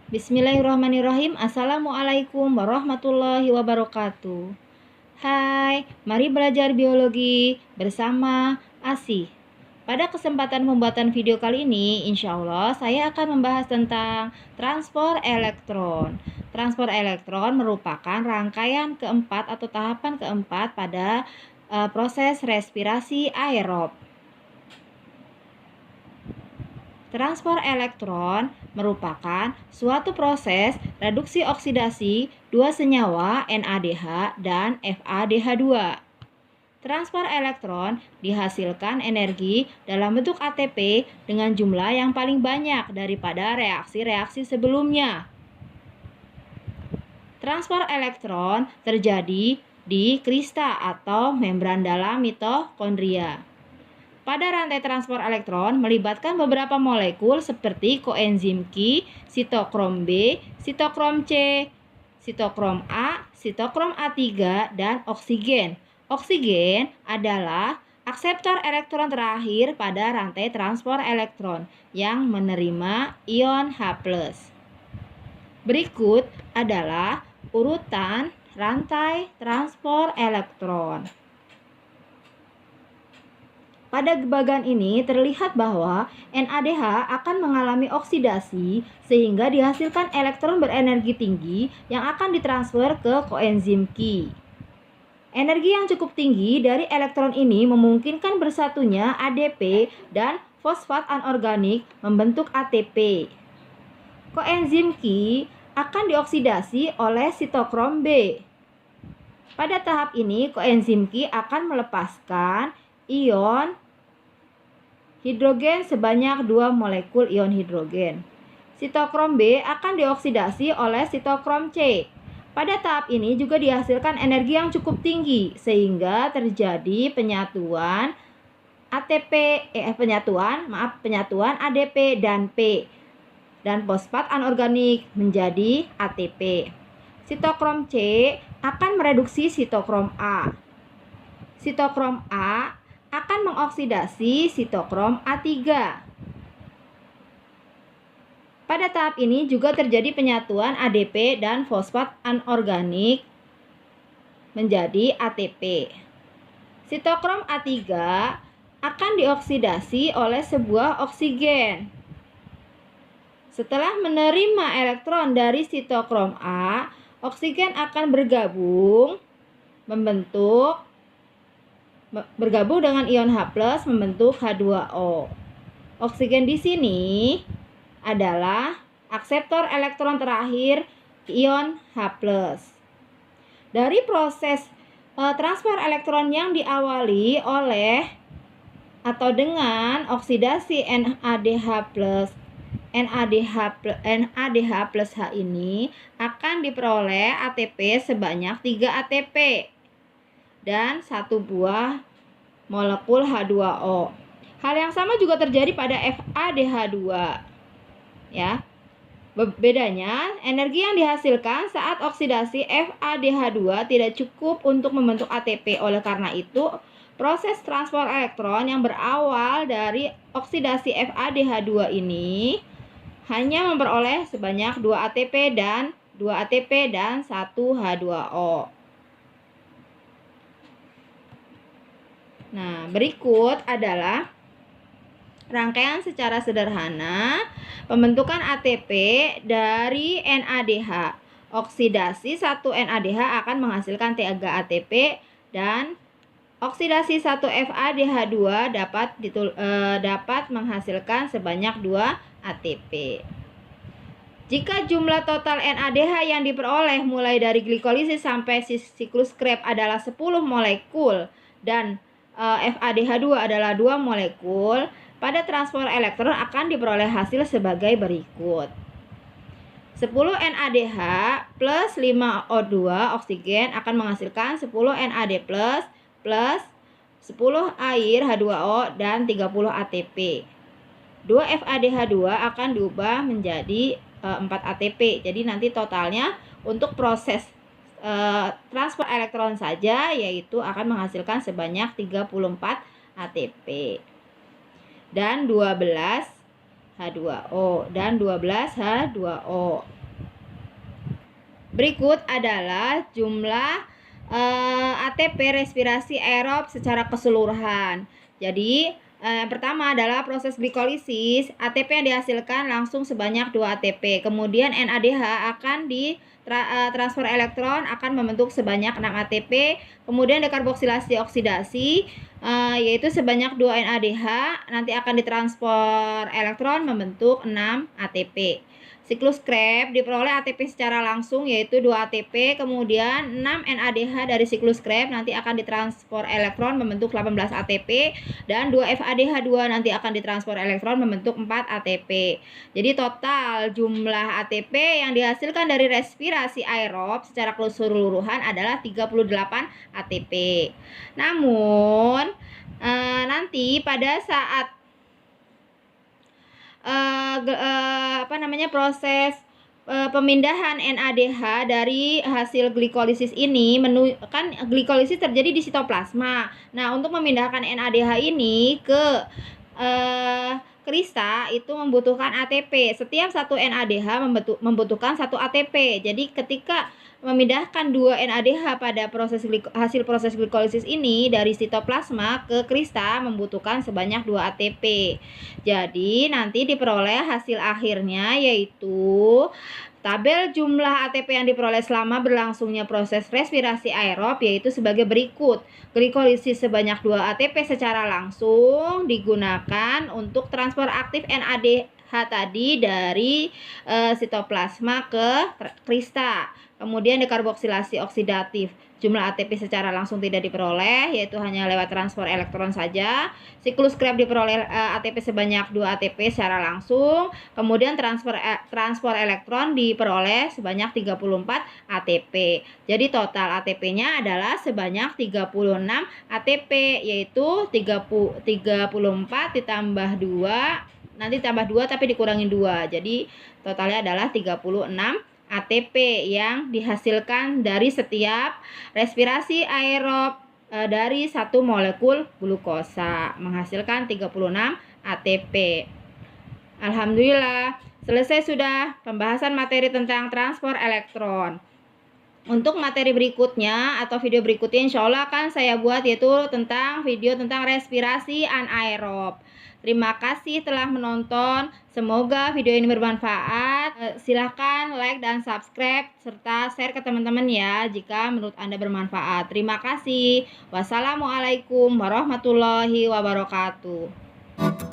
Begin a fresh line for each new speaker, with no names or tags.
Bismillahirrahmanirrahim. Assalamualaikum warahmatullahi wabarakatuh. Hai, mari belajar biologi bersama Asih. Pada kesempatan pembuatan video kali ini, insya Allah saya akan membahas tentang transport elektron. Transport elektron merupakan rangkaian keempat atau tahapan keempat pada proses respirasi aerob. Transport elektron merupakan suatu proses reduksi oksidasi dua senyawa NADH dan FADH2. Transport elektron dihasilkan energi dalam bentuk ATP dengan jumlah yang paling banyak daripada reaksi-reaksi sebelumnya. Transport elektron terjadi di krista atau membran dalam mitokondria. Pada rantai transport elektron melibatkan beberapa molekul seperti koenzim Q, sitokrom B, sitokrom C, sitokrom A, sitokrom A3, dan oksigen. Oksigen adalah akseptor elektron terakhir pada rantai transport elektron yang menerima ion H+. Berikut adalah urutan rantai transport elektron. Pada bagian ini terlihat bahwa NADH akan mengalami oksidasi sehingga dihasilkan elektron berenergi tinggi yang akan ditransfer ke koenzim Q. Energi yang cukup tinggi dari elektron ini memungkinkan bersatunya ADP dan fosfat anorganik membentuk ATP. Koenzim Q akan dioksidasi oleh sitokrom B. Pada tahap ini koenzim Q akan melepaskan ion hidrogen sebanyak 2 molekul ion hidrogen. Sitokrom B akan dioksidasi oleh sitokrom C. Pada tahap ini juga dihasilkan energi yang cukup tinggi sehingga terjadi penyatuan ADP dan P dan fosfat anorganik menjadi ATP. Sitokrom C akan mereduksi sitokrom A. Sitokrom A akan mengoksidasi sitokrom A3. Pada tahap ini juga terjadi penyatuan ADP dan fosfat anorganik menjadi ATP. Sitokrom A3 akan dioksidasi oleh sebuah oksigen. Setelah menerima elektron dari sitokrom A, oksigen akan bergabung dengan ion H+ membentuk H2O. Oksigen di sini adalah akseptor elektron terakhir ion H+. Dari proses transfer elektron yang diawali oleh atau dengan oksidasi NADH+ H ini akan diperoleh ATP sebanyak 3 ATP dan 1 buah molekul H2O. Hal yang sama juga terjadi pada FADH2. Ya. Bedanya, energi yang dihasilkan saat oksidasi FADH2 tidak cukup untuk membentuk ATP. Oleh karena itu, proses transport elektron yang berawal dari oksidasi FADH2 ini hanya memperoleh sebanyak 2 ATP dan 1 H2O. Nah, berikut adalah rangkaian secara sederhana pembentukan ATP dari NADH. Oksidasi 1 NADH akan menghasilkan 3 ATP dan oksidasi 1 FADH2 dapat menghasilkan sebanyak 2 ATP. Jika jumlah total NADH yang diperoleh mulai dari glikolisis sampai siklus Krebs adalah 10 molekul dan FADH2 adalah 2 molekul, pada transport elektron akan diperoleh hasil sebagai berikut. 10 NADH plus 5 O2 oksigen akan menghasilkan 10 NAD plus 10 air H2O dan 30 ATP. 2 FADH2 akan diubah menjadi 4 ATP. Jadi nanti totalnya untuk proses transport elektron saja yaitu akan menghasilkan sebanyak 34 ATP dan 12 H2O dan 12 H2O. Berikut adalah jumlah ATP respirasi aerob secara keseluruhan. Jadi yang pertama adalah proses glikolisis. ATP yang dihasilkan langsung sebanyak 2 ATP. Kemudian NADH akan transfer elektron akan membentuk sebanyak 6 ATP. Kemudian dekarboksilasi oksidasi yaitu sebanyak 2 NADH nanti akan ditransfer elektron membentuk 6 ATP. Siklus Krebs diperoleh ATP secara langsung yaitu 2 ATP, kemudian 6 NADH dari siklus Krebs nanti akan ditransfer elektron membentuk 18 ATP dan 2 FADH2 nanti akan ditransfer elektron membentuk 4 ATP. Jadi total jumlah ATP yang dihasilkan dari respirasi aerob secara keseluruhan adalah 38 ATP. Namun nanti pada saat proses pemindahan NADH dari hasil glikolisis ini kan glikolisis terjadi di sitoplasma. Nah, untuk memindahkan NADH ini ke krista itu membutuhkan ATP. Setiap satu NADH membutuhkan 1 ATP. Jadi ketika memindahkan 2 NADH pada hasil proses glikolisis ini dari sitoplasma ke krista membutuhkan sebanyak 2 ATP. Jadi nanti diperoleh hasil akhirnya yaitu tabel jumlah ATP yang diperoleh selama berlangsungnya proses respirasi aerob yaitu sebagai berikut. Glikolisis sebanyak 2 ATP secara langsung digunakan untuk transfer aktif NADH tadi dari sitoplasma ke krista. Kemudian dekarboksilasi oksidatif. Jumlah ATP secara langsung tidak diperoleh, yaitu hanya lewat transfer elektron saja. Siklus Krebs diperoleh ATP sebanyak 2 ATP secara langsung. Kemudian transfer elektron diperoleh sebanyak 34 ATP. Jadi total ATP-nya adalah sebanyak 36 ATP, yaitu 34 ditambah 2, nanti tambah 2 tapi dikurangin 2. Jadi totalnya adalah 36 ATP yang dihasilkan dari setiap respirasi aerob dari 1 molekul glukosa menghasilkan 36 ATP. Alhamdulillah, selesai sudah pembahasan materi tentang transfer elektron. Untuk materi berikutnya atau video berikutnya insya Allah akan saya buat yaitu video tentang respirasi anaerob. Terima kasih telah menonton. Semoga video ini bermanfaat. Silahkan like dan subscribe serta share ke teman-teman ya jika menurut Anda bermanfaat. Terima kasih. Wassalamualaikum warahmatullahi wabarakatuh.